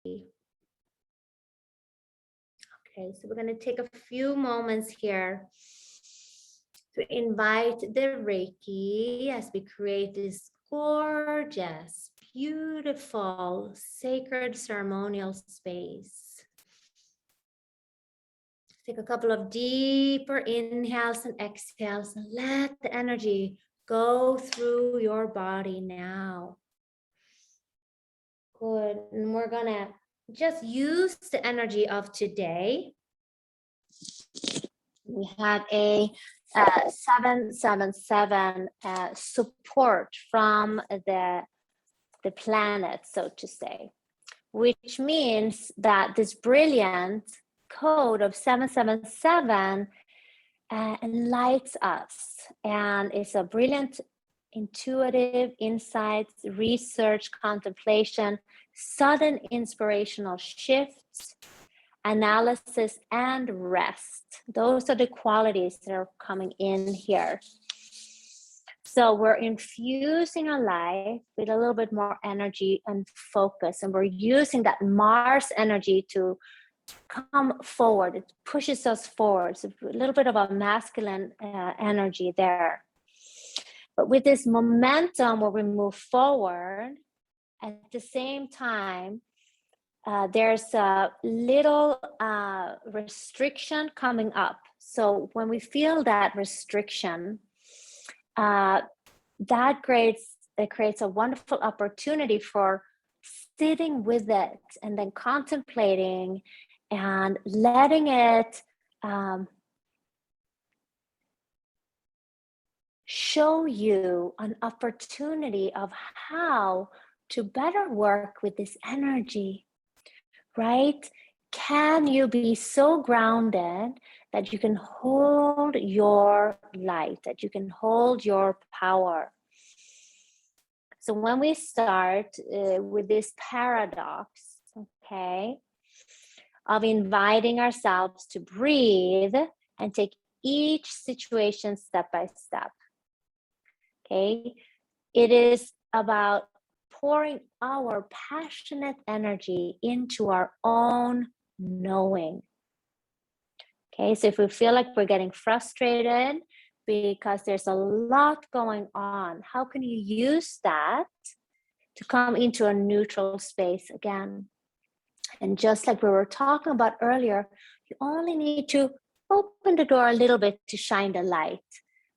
Okay, so we're going to take a few moments here to invite the Reiki as we create this gorgeous, beautiful, sacred ceremonial space. Take a couple of deeper inhales and exhales and let the energy go through your body now. Good. And we're going to just use the energy of today. We had a 777 support from the planet, so to say, which means that this brilliant code of 777 enlightens us, and it's a brilliant intuitive insights, research, contemplation, sudden inspirational shifts, analysis, and rest. Those are the qualities that are coming in here. So we're infusing our life with a little bit more energy and focus, and we're using that Mars energy to come forward. It pushes us forward. So a little bit of a masculine energy there. But with this momentum where we move forward, at the same time, there's a little restriction coming up. So when we feel that restriction, that creates a wonderful opportunity for sitting with it and then contemplating and letting it show you an opportunity of how to better work with this energy, right? Can you be so grounded that you can hold your light, that you can hold your power? So when we start with this paradox, okay, of inviting ourselves to breathe and take each situation step by step, okay, it is about pouring our passionate energy into our own knowing. Okay, so if we feel like we're getting frustrated because there's a lot going on, how can you use that to come into a neutral space again? And just like we were talking about earlier, you only need to open the door a little bit to shine the light.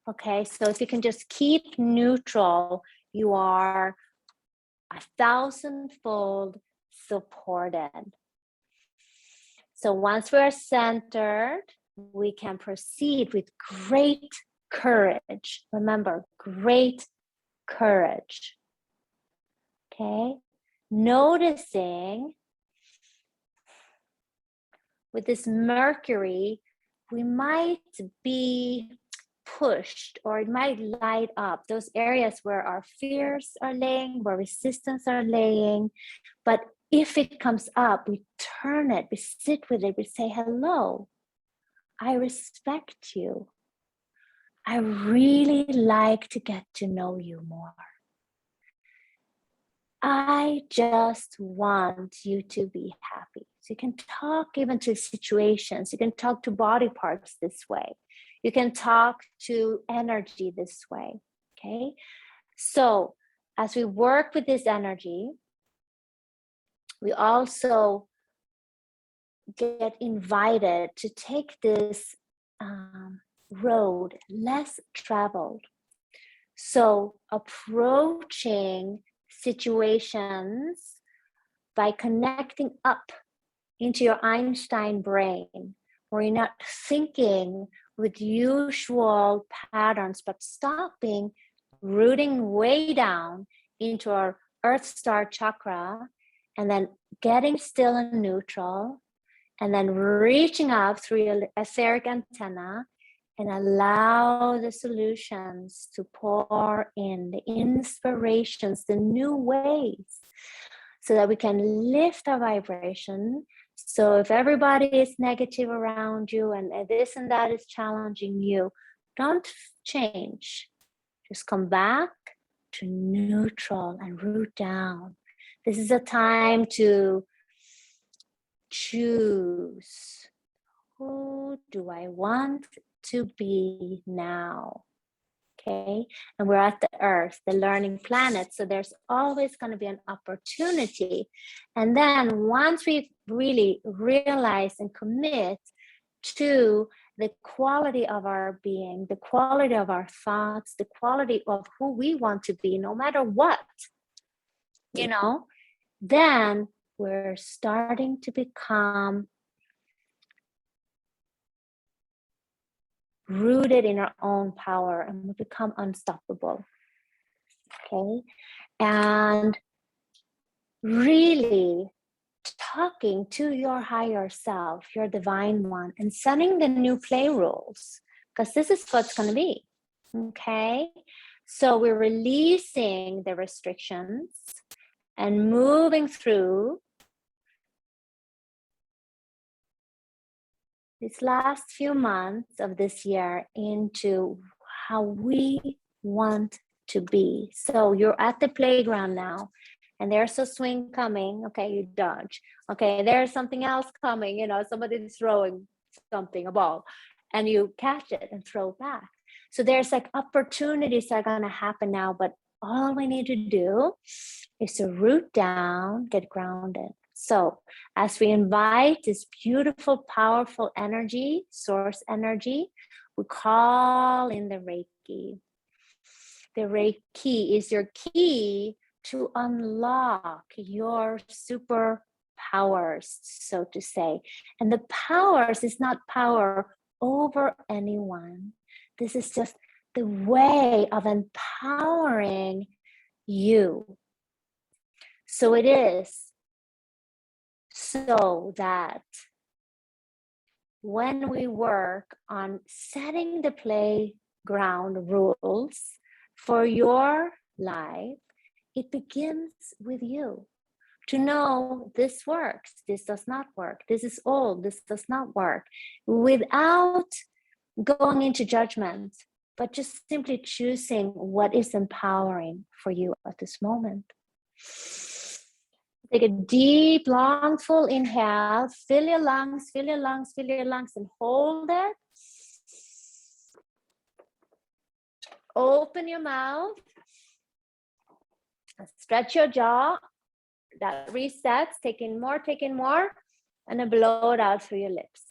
Okay, so if you can just keep neutral, you are 1,000-fold supported. So once we're centered, we can proceed with great courage. Remember, great courage. Okay, noticing with this Mercury, we might be pushed, or it might light up those areas where our fears are laying, where resistance are laying. But if it comes up, we turn it, we sit with it, we say, hello, I respect you. I really like to get to know you more. I just want you to be happy. So you can talk even to situations. You can talk to body parts this way. You can talk to energy this way, okay? So as we work with this energy, we also get invited to take this road less traveled. So approaching situations by connecting up into your Einstein brain, where you're not thinking with usual patterns, but stopping, rooting way down into our Earth Star chakra, and then getting still and neutral, and then reaching up through your etheric antenna and allow the solutions to pour in, the inspirations, the new ways, so that we can lift our vibration. So if everybody is negative around you and this and that is challenging you, don't change. Just come back to neutral and root down. This is a time to choose. Who do I want to be now? Okay, and we're at the earth, the learning planet, so there's always going to be an opportunity. And then once we really realize and commit to the quality of our being, the quality of our thoughts, the quality of who we want to be, no matter what, you know, then we're starting to become rooted in our own power, and we become unstoppable. Okay, and really talking to your higher self, your divine one, and setting the new play rules, because this is what's going to be. Okay, so we're releasing the restrictions and moving through these last few months of this year into how we want to be. So you're at the playground now, and there's a swing coming. Okay, you dodge. Okay, there's something else coming. You know, somebody's throwing something, a ball, and you catch it and throw back. So there's like opportunities that are going to happen now, but all we need to do is to root down, get grounded. So as we invite this beautiful, powerful energy, source energy, we call in the Reiki. The Reiki is your key to unlock your superpowers, so to say. And the powers is not power over anyone. This is just the way of empowering you. So it is so that when we work on setting the playground rules for your life, it begins with you. To know this works, this does not work, this is old, this does not work, without going into judgment, but just simply choosing what is empowering for you at this moment. Take a deep, long, full inhale. Fill your lungs, fill your lungs, fill your lungs, and hold it. Open your mouth. Stretch your jaw. That resets. Take in more, and then blow it out through your lips.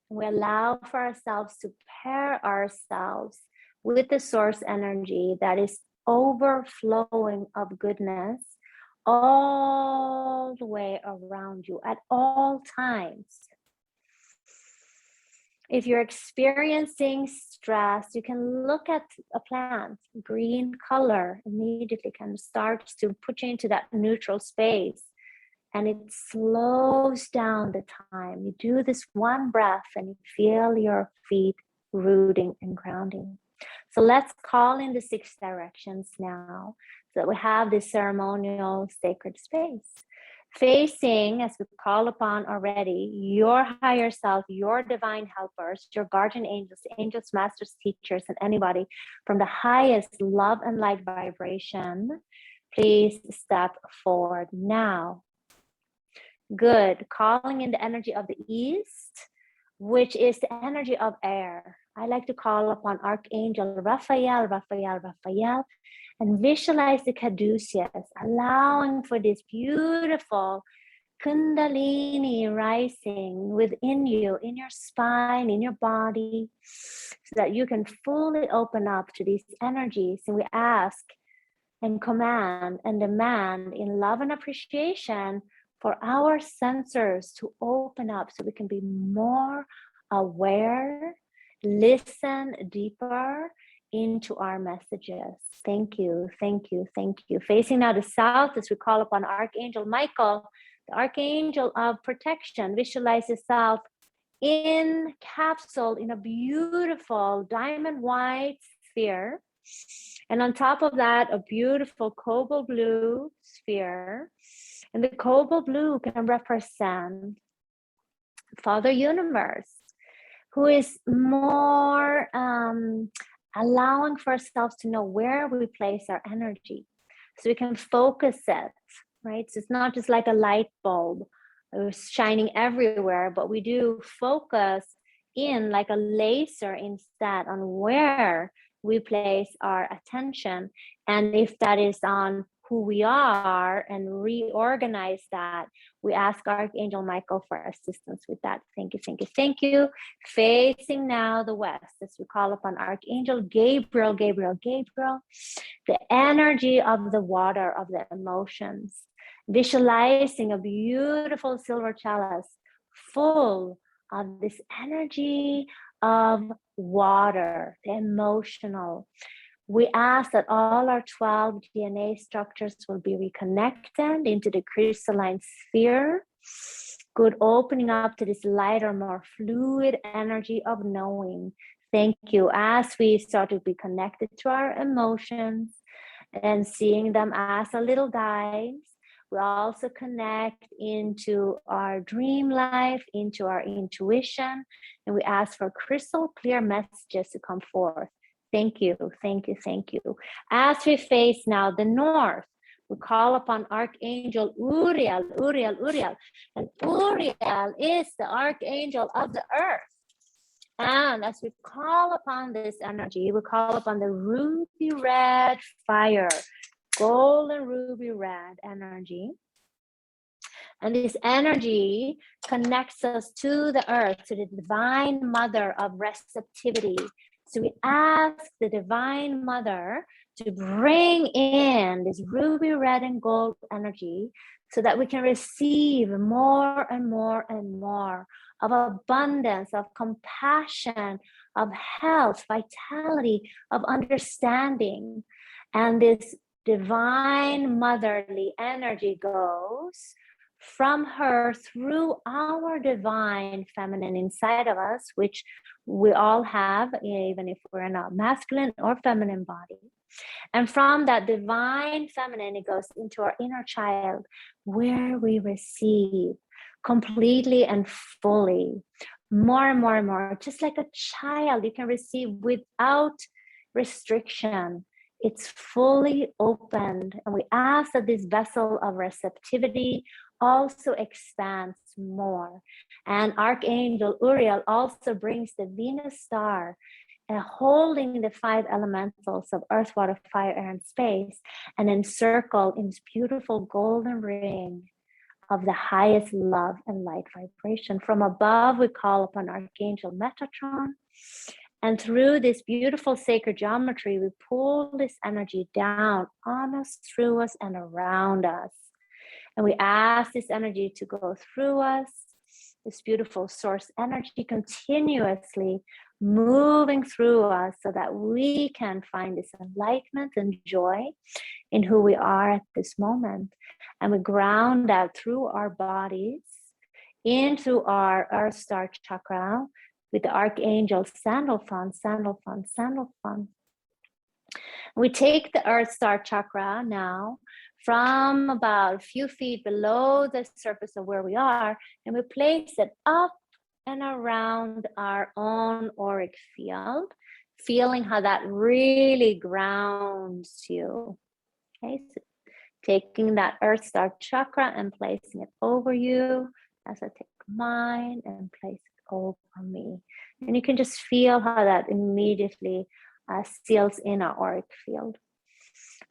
We allow for ourselves to pair ourselves with the source energy that is overflowing of goodness all the way around you at all times. If you're experiencing stress, you can look at a plant. Green color immediately kind of starts to put you into that neutral space, and it slows down the time. You do this one breath and you feel your feet rooting and grounding. So let's call in the 6 directions now, so that we have this ceremonial sacred space. Facing, as we call upon already, your higher self, your divine helpers, your guardian angels, angels, masters, teachers, and anybody from the highest love and light vibration, please step forward now. Good. Calling in the energy of the East, which is the energy of air. I like to call upon Archangel Raphael, and visualize the caduceus, allowing for this beautiful Kundalini rising within you, in your spine, in your body, so that you can fully open up to these energies. And we ask and command and demand in love and appreciation for our sensors to open up so we can be more aware, listen deeper into our messages. Thank you, thank you, thank you. Facing now the south as we call upon Archangel Michael, the Archangel of Protection. Visualize yourself encapsulated in a beautiful diamond white sphere. And on top of that, a beautiful cobalt blue sphere. And the cobalt blue can represent Father Universe, who is more allowing for ourselves to know where we place our energy so we can focus it, right? So it's not just like a light bulb shining everywhere, but we do focus in like a laser instead on where we place our attention. And if that is on who we are and reorganize that, we ask Archangel Michael for assistance with that. Thank you, thank you, thank you. Facing now the west as we call upon Archangel Gabriel, Gabriel, Gabriel, the energy of the water of the emotions, visualizing a beautiful silver chalice full of this energy of water, the emotional. We ask that all our 12 DNA structures will be reconnected into the crystalline sphere. Good opening up to this lighter, more fluid energy of knowing. Thank you. As we start to be connected to our emotions and seeing them as a little guides, we also connect into our dream life, into our intuition, and we ask for crystal clear messages to come forth. Thank you, thank you, thank you. As we face now the north, we call upon Archangel Uriel, Uriel, Uriel. And Uriel is the Archangel of the earth. And as we call upon this energy, we call upon the ruby red fire, golden ruby red energy. And this energy connects us to the earth, to the divine mother of receptivity. So we ask the divine mother to bring in this ruby red and gold energy so that we can receive more and more and more of abundance, of compassion, of health, vitality, of understanding. And this divine motherly energy goes from her through our divine feminine inside of us, which we all have, even if we're in a masculine or feminine body. And from that divine feminine, it goes into our inner child, where we receive completely and fully, more and more and more, just like a child. You can receive without restriction. It's fully opened. And we ask that this vessel of receptivity also expands more. And Archangel Uriel also brings the Venus star, holding the 5 elementals of earth, water, fire, air, and space, and encircled in this beautiful golden ring of the highest love and light vibration. From above, we call upon Archangel Metatron. And through this beautiful sacred geometry, we pull this energy down on us, through us, and around us. And we ask this energy to go through us, this beautiful source energy continuously moving through us so that we can find this enlightenment and joy in who we are at this moment. And we ground out through our bodies into our Earth Star chakra with the Archangel Sandalphon, Sandalphon, Sandalphon. We take the Earth Star chakra now from about a few feet below the surface of where we are, and we place it up and around our own auric field, feeling how that really grounds you. Okay, so taking that Earth Star chakra and placing it over you, as I take mine and place it over me. And you can just feel how that immediately seals in our auric field.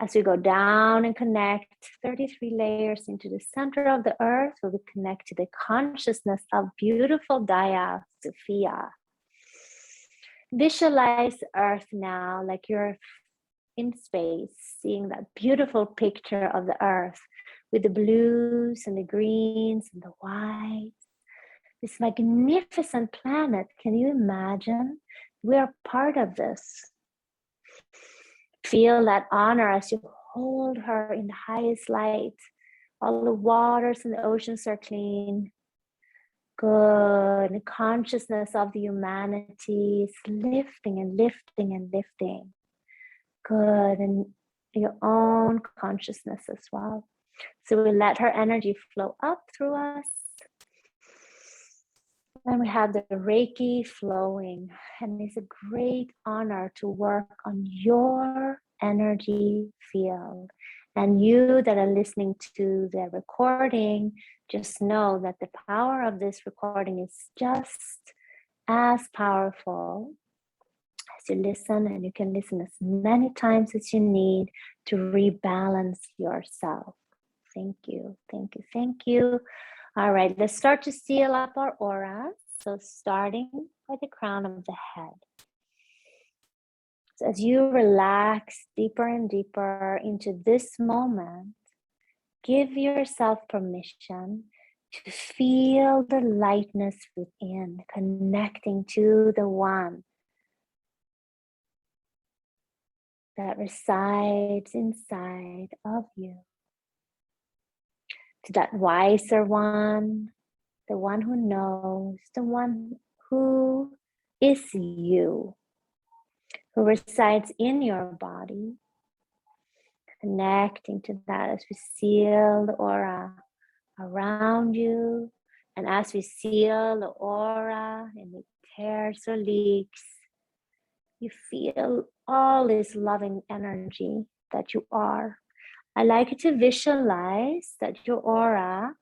As we go down and connect 33 layers into the center of the earth, where we connect to the consciousness of beautiful Gaia, Sophia. Visualize Earth now like you're in space, seeing that beautiful picture of the earth with the blues and the greens and the whites. This magnificent planet. Can you imagine? We are part of this. Feel that honor as you hold her in the highest light. All the waters and the oceans are clean. Good. The consciousness of the humanity is lifting and lifting and lifting. Good. And your own consciousness as well. So we let her energy flow up through us. And we have the Reiki flowing, and it's a great honor to work on your energy field. And you that are listening to the recording, just know that the power of this recording is just as powerful as you listen, and you can listen as many times as you need to rebalance yourself. Thank you, thank you, thank you. All right, let's start to seal up our auras. So starting by the crown of the head. So as you relax deeper and deeper into this moment, give yourself permission to feel the lightness within, connecting to the one that resides inside of you. To that wiser one, the one who knows, the one who is you, who resides in your body, connecting to that as we seal the aura around you. And as we seal the aura and it tears or leaks, you feel all this loving energy that you are. I like you to visualize that your aura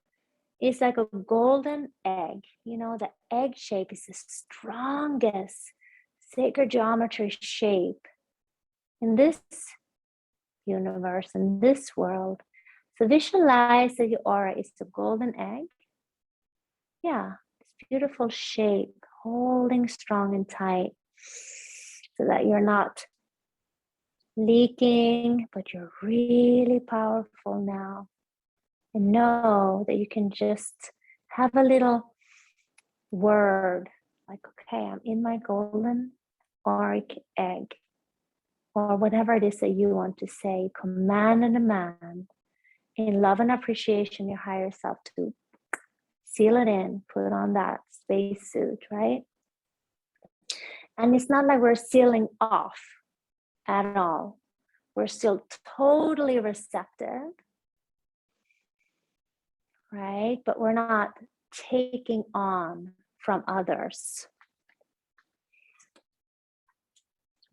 is like a golden egg. You know, the egg shape is the strongest sacred geometry shape in this universe, in this world. So visualize that your aura is a golden egg. Yeah, this beautiful shape, holding strong and tight so that you're not leaking, but you're really powerful now. And know that you can just have a little word like, okay, I'm in my golden auric egg, or whatever it is that you want to say. Command and demand in love and appreciation your higher self to seal it in, put on that spacesuit, right? And it's not like we're sealing off at all. We're still totally receptive, right? But we're not taking on from others.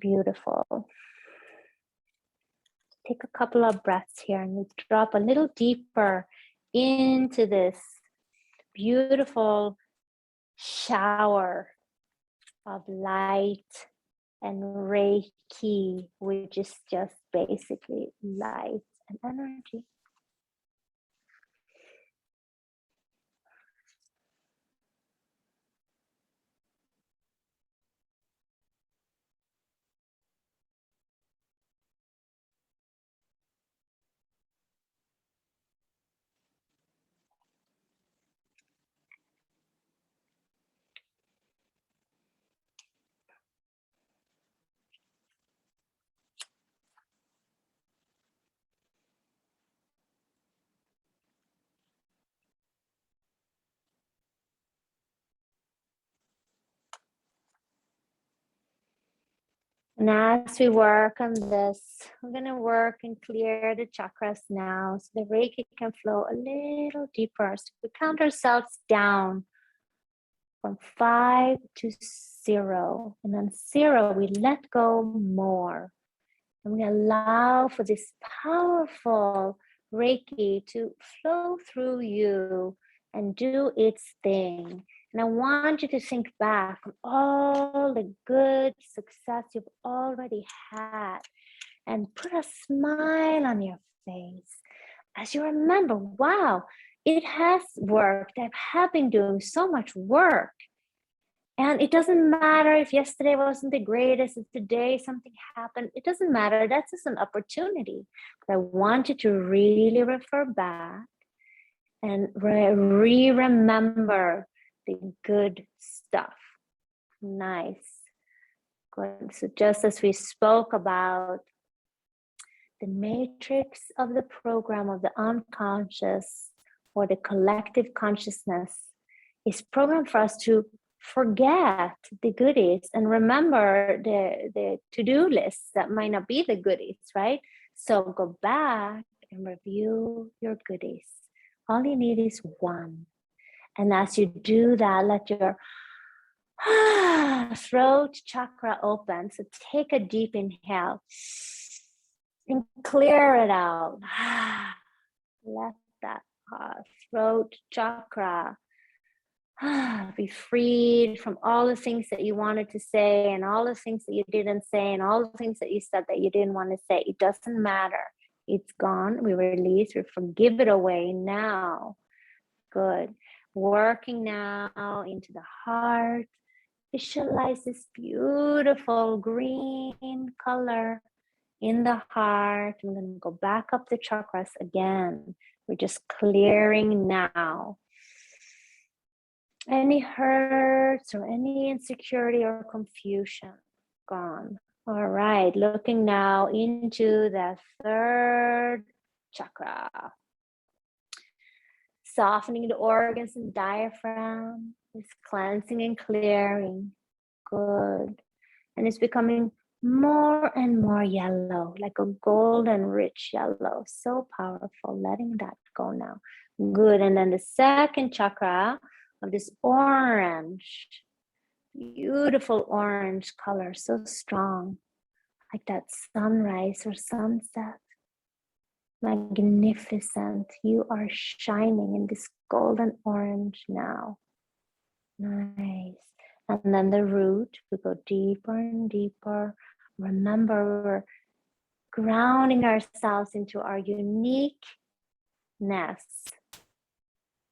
Beautiful. Take a couple of breaths here and we drop a little deeper into this beautiful shower of light and Reiki, which is just basically light and energy. And as we work on this, we're going to work and clear the chakras now so the Reiki can flow a little deeper. So we count ourselves down from 5 to 0. And on 0, we let go more. And we allow for this powerful Reiki to flow through you and do its thing. And I want you to think back on all the good success you've already had and put a smile on your face as you remember, wow, it has worked. I have been doing so much work. And it doesn't matter if yesterday wasn't the greatest, if today something happened, it doesn't matter. That's just an opportunity. But I want you to really refer back and remember the good stuff. Nice. Good. So just as we spoke about the matrix of the program of the unconscious or the collective consciousness is programmed for us to forget the goodies and remember the to-do lists that might not be the goodies, right? So go back and review your goodies. All you need is one. And as you do that, let your Throat chakra open. So take a deep inhale and clear it out. Let that throat chakra be freed from all the things that you wanted to say and all the things that you didn't say and all the things that you said that you didn't want to say. It doesn't matter. It's gone. We release. We forgive it away now. Good. Working now into the heart. Visualize this beautiful green color in the heart. I'm going to go back up the chakras again. We're just clearing now. Any hurts or any insecurity or confusion, gone. All right, looking now into the third chakra. Softening the organs and diaphragm. It's cleansing and clearing. Good. And it's becoming more and more yellow, like a golden rich yellow. So powerful. Letting that go now. Good. And then the second chakra of this orange, beautiful orange color, so strong, like that sunrise or sunset. Magnificent. You are shining in this golden orange now. Nice. And then the root, we go deeper and deeper. Remember, we're grounding ourselves into our uniqueness.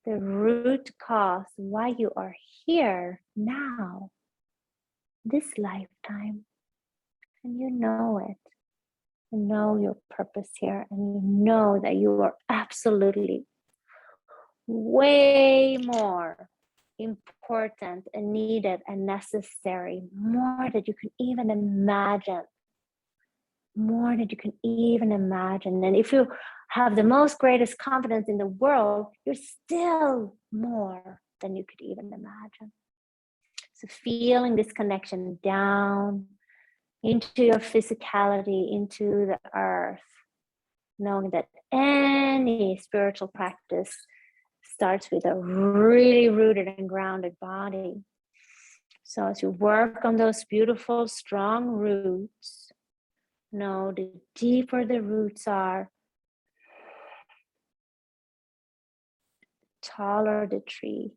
The root cause why you are here now, this lifetime. And you know it. You know your purpose here, and you know that you are absolutely way more important and needed and necessary, more than you can even imagine. More than you can even imagine. And if you have the most greatest confidence in the world, you're still more than you could even imagine. So feeling this connection down into your physicality, into the earth, knowing that any spiritual practice starts with a really rooted and grounded body. So as you work on those beautiful, strong roots, know the deeper the roots are, the taller the tree.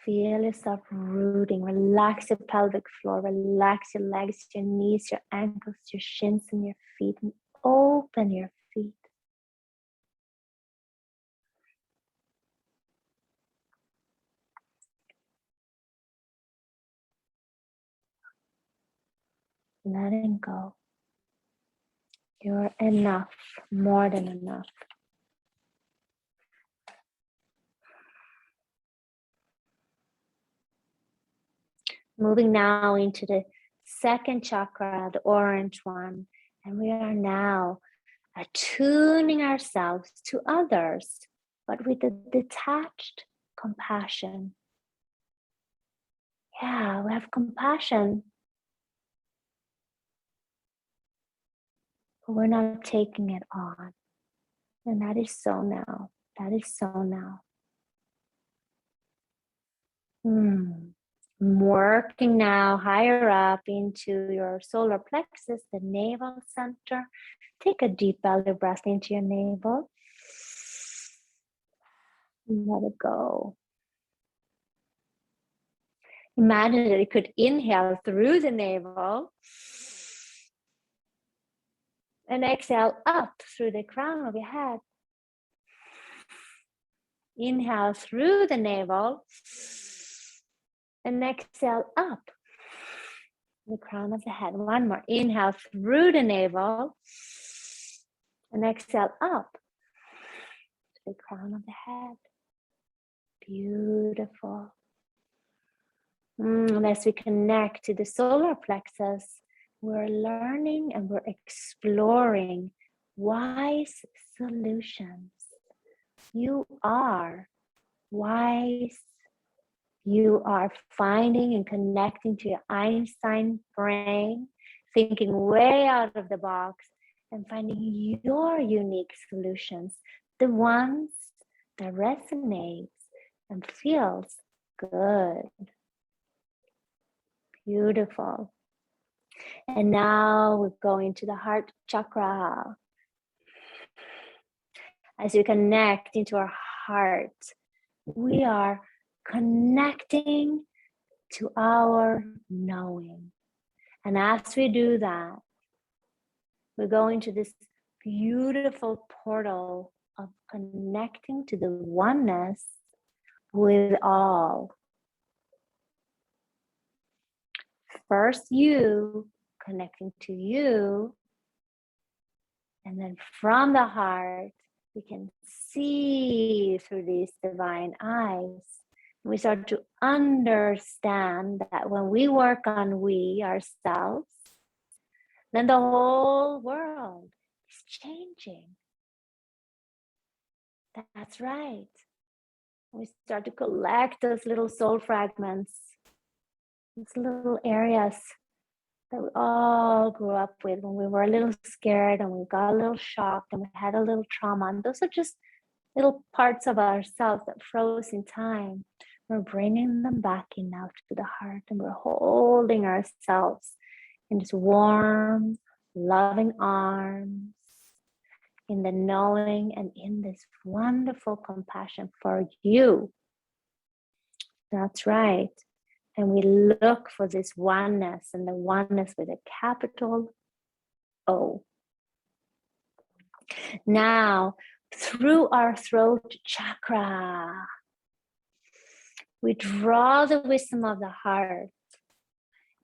Feel yourself rooting. Relax your pelvic floor. Relax your legs, your knees, your ankles, your shins, and your feet. And open your feet. Letting go. You're enough, more than enough. Moving now into the second chakra, the orange one. And we are now attuning ourselves to others, but with a detached compassion. Yeah, we have compassion, but we're not taking it on. And that is so now. That is so now. Working now higher up into your solar plexus, the navel center. Take a deep belly breath into your navel. Let it go. Imagine that you could inhale through the navel and exhale up through the crown of your head. Inhale through the navel and exhale up the crown of the head. One more. Inhale through the navel and exhale up to the crown of the head. Beautiful. As we connect to the solar plexus, we're learning and we're exploring wise solutions. You are wise. You are finding and connecting to your Einstein brain, thinking way out of the box and finding your unique solutions, the ones that resonate and feels good. Beautiful. And now we're going to the heart chakra. As we connect into our heart, we are connecting to our knowing. And as we do that, we're going to this beautiful portal of connecting to the oneness with all. First you, connecting to you, and then from the heart, we can see through these divine eyes. We start to understand that when we work on we, ourselves, then the whole world is changing. That's right. We start to collect those little soul fragments, those little areas that we all grew up with when we were a little scared and we got a little shocked and we had a little trauma. And those are just little parts of ourselves that froze in time. We're bringing them back in now to the heart, and we're holding ourselves in this warm, loving arms, in the knowing and in this wonderful compassion for you. That's right. And we look for this oneness, and the oneness with a capital O. Now, through our throat chakra, we draw the wisdom of the heart.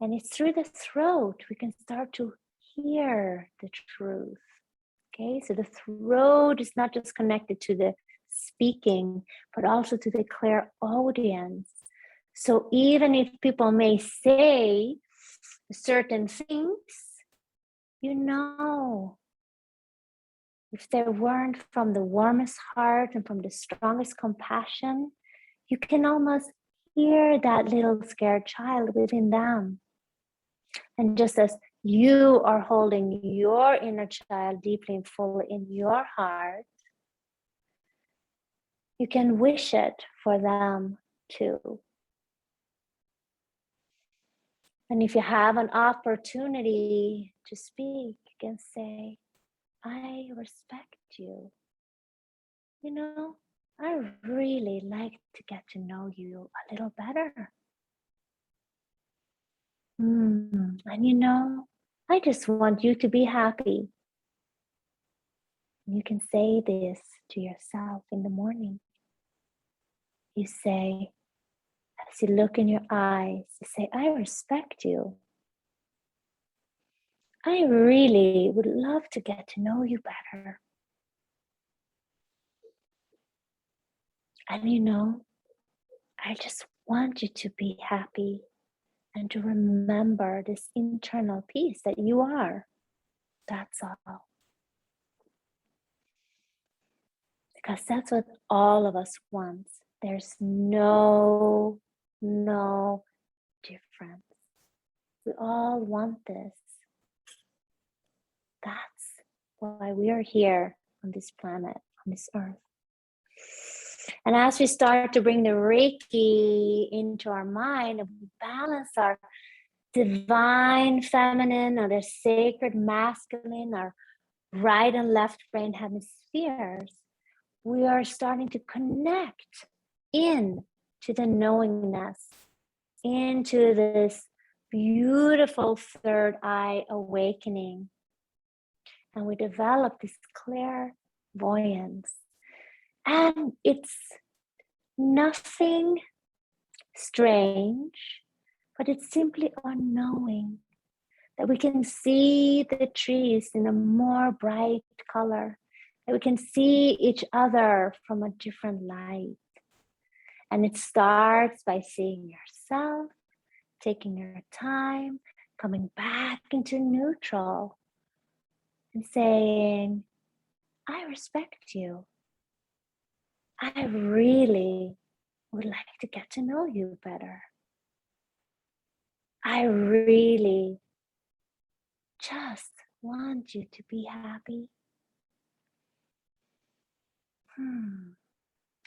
And it's through the throat we can start to hear the truth. Okay, so the throat is not just connected to the speaking, but also to the clairaudience. So even if people may say certain things, you know, if they weren't from the warmest heart and from the strongest compassion, you can almost hear that little scared child within them. And just as you are holding your inner child deeply and fully in your heart, you can wish it for them too. And if you have an opportunity to speak, you can say, I respect you. You know, I really like to get to know you a little better. And you know, I just want you to be happy. You can say this to yourself in the morning. You say, as you look in your eyes, you say, I respect you. I really would love to get to know you better. And you know, I just want you to be happy and to remember this internal peace that you are. That's all. Because that's what all of us want. There's no difference. We all want this. That's why we are here on this planet, on this earth. And as we start to bring the Reiki into our mind and we balance our divine feminine or the sacred masculine, our right and left brain hemispheres, we are starting to connect in to the knowingness, into this beautiful third eye awakening. And we develop this clairvoyance. And it's nothing strange, but it's simply our knowing that we can see the trees in a more bright color, that we can see each other from a different light. And it starts by seeing yourself, taking your time, coming back into neutral, and saying, I respect you. I really would like to get to know you better. I really just want you to be happy.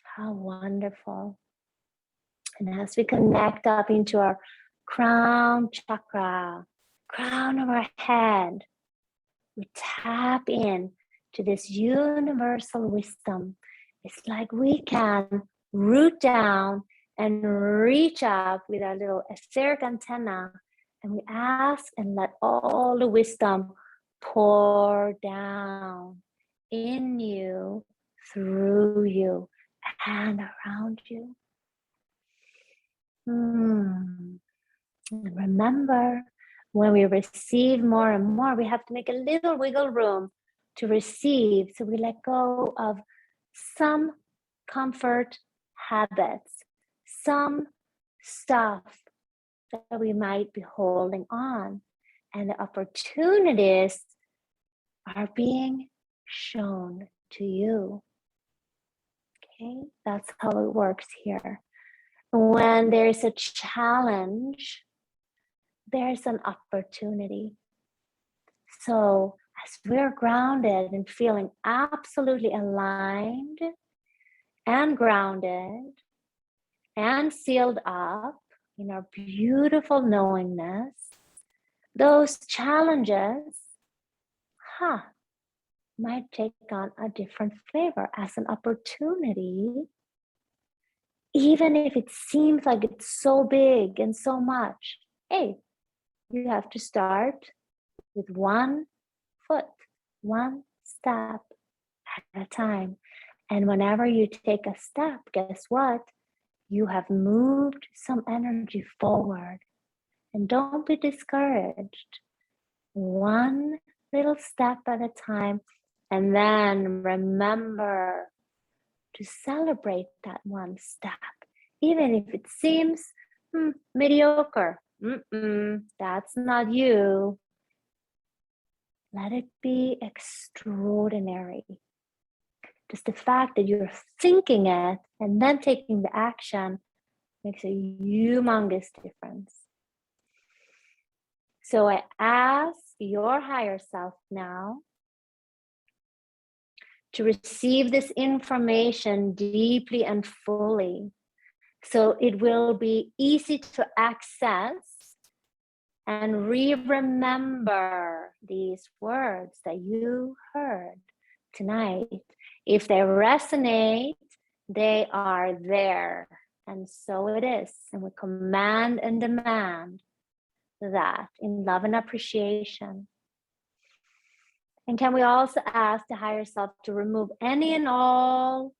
How wonderful. And as we connect up into our crown chakra, crown of our head, we tap in to this universal wisdom. It's like we can root down and reach up with our little etheric antenna, and we ask and let all the wisdom pour down in you, through you, and around you. And remember, when we receive more and more, we have to make a little wiggle room to receive. So we let go of some comfort habits, some stuff that we might be holding on. And the opportunities are being shown to you. Okay, that's how it works here. When there's a challenge, there's an opportunity. So as we're grounded and feeling absolutely aligned and grounded and sealed up in our beautiful knowingness, those challenges, might take on a different flavor as an opportunity. Even if it seems like it's so big and so much, hey, you have to start with one foot, one step at a time. And whenever you take a step, guess what? You have moved some energy forward. And don't be discouraged. One little step at a time. And then remember to celebrate that one step, even if it seems mediocre. That's not you. Let it be extraordinary. Just the fact that you're thinking it and then taking the action makes a humongous difference. So I ask your higher self now to receive this information deeply and fully, so it will be easy to access and remember these words that you heard tonight. If they resonate, they are there. And so it is. And we command and demand that in love and appreciation. And can we also ask the higher self to remove any and all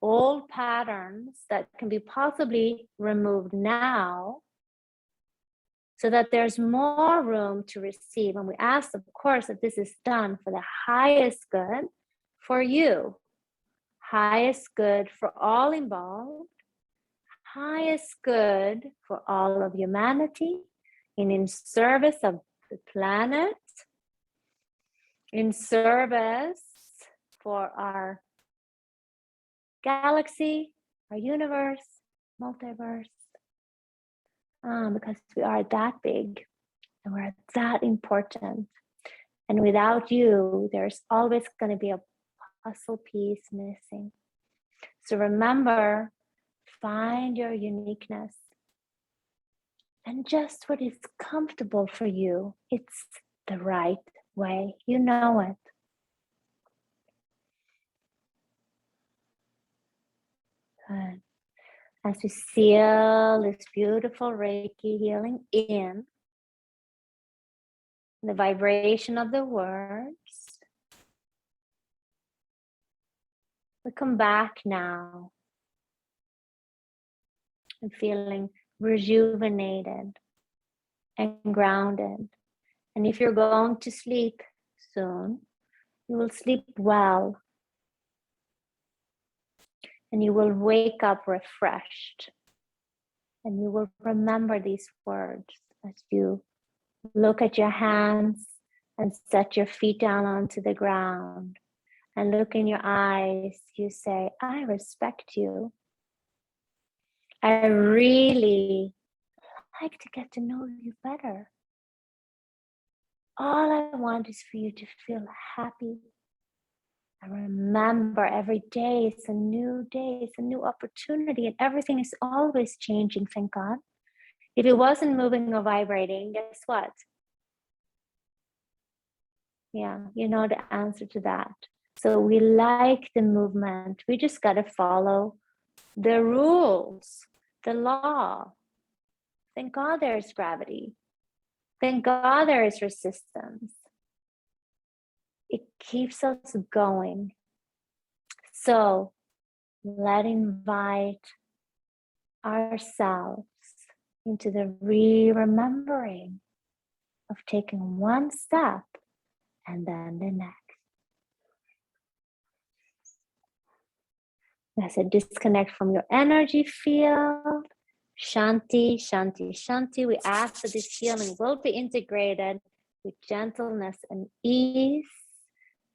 old patterns that can be possibly removed now, so that there's more room to receive. And we ask, of course, that this is done for the highest good for you, highest good for all involved, highest good for all of humanity, and in service of the planet, in service for our galaxy, our universe, multiverse, because we are that big and we're that important. And without you, there's always going to be a puzzle piece missing. So remember, find your uniqueness and just what is comfortable for you. It's the right way. You know it. Good. As we seal this beautiful Reiki healing in, the vibration of the words, we come back now and feeling rejuvenated and grounded. And if you're going to sleep soon, you will sleep well. And you will wake up refreshed. And you will remember these words as you look at your hands and set your feet down onto the ground. And look in your eyes, you say, I respect you. I really like to get to know you better. All I want is for you to feel happy. And remember, every day is a new day, it's a new opportunity, and everything is always changing, thank God. If it wasn't moving or vibrating, guess what? Yeah, you know the answer to that. So we like the movement. We just got to follow the rules, the law. Thank God there's gravity. Thank God there is resistance. It keeps us going. So let's invite ourselves into the remembering of taking one step and then the next. As a disconnect from your energy field. Shanti, shanti, shanti. We ask that this healing will be integrated with gentleness and ease.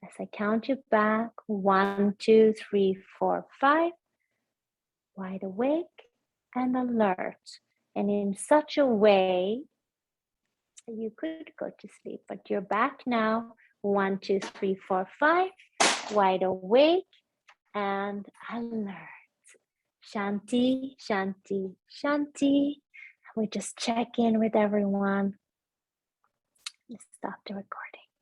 As I count you back, 1, 2, 3, 4, 5. Wide awake and alert. And in such a way that you could go to sleep, but you're back now. 1, 2, 3, 4, 5. Wide awake and alert. Shanti, shanti, shanti. We just check in with everyone. Let's stop the recording.